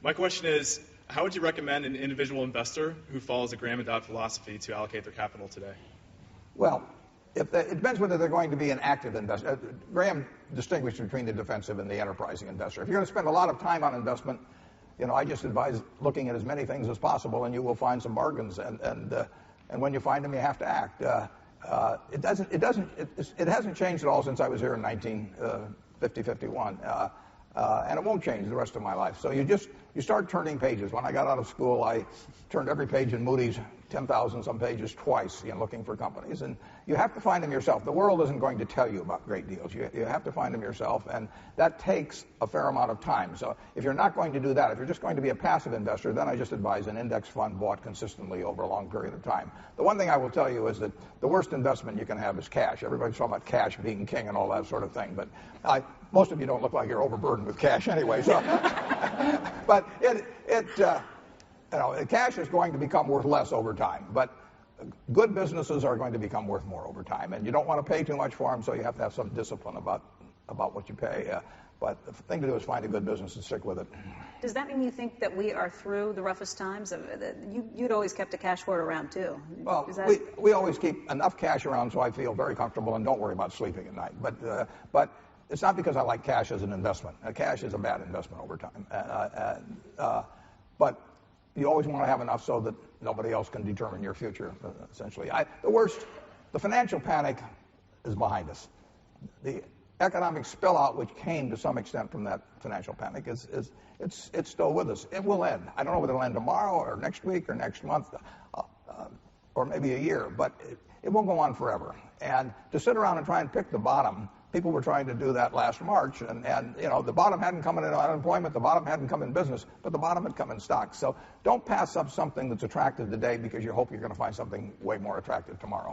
My question is, how would you recommend an individual investor who follows the Graham and Dodd philosophy to allocate their capital today? Well, it depends whether they're going to be an active investor. Graham distinguished between the defensive and the enterprising investor. If you're going to spend a lot of time on investment, I just advise looking at as many things as possible, and you will find some bargains. And when you find them, you have to act. It hasn't changed at all since I was here in 51. And it won't change the rest of my life. So you start turning pages. When I got out of school, I turned every page in Moody's, 10,000 some pages, twice, looking for companies. And you have to find them yourself. The world isn't going to tell you about great deals. You have to find them yourself, and that takes a fair amount of time. So if you're not going to do that, if you're just going to be a passive investor, then I just advise an index fund bought consistently over a long period of time. The one thing I will tell you is that the worst investment you can have is cash. Everybody's talking about cash being king and all that sort of thing, but most of you don't look like you're overburdened with cash anyway. So, but cash is going to become worth less over time. But good businesses are going to become worth more over time, and you don't want to pay too much for them, so you have to have some discipline about what you pay. But the thing to do is find a good business and stick with it. Does that mean you think that we are through the roughest times? You'd always kept a cash hoard around, too. Well, we always keep enough cash around so I feel very comfortable and don't worry about sleeping at night. But it's not because I like cash as an investment. Cash is a bad investment over time. But you always want to have enough so that nobody else can determine your future, essentially. The financial panic is behind us. The economic spillout, which came to some extent from that financial panic, it's still with us. It will end. I don't know whether it'll end tomorrow or next week or next month or maybe a year, but it won't go on forever. And to sit around and try and pick the bottom, people were trying to do that last March, and the bottom hadn't come in unemployment, the bottom hadn't come in business, but the bottom had come in stocks. So don't pass up something that's attractive today because you hope you're going to find something way more attractive tomorrow.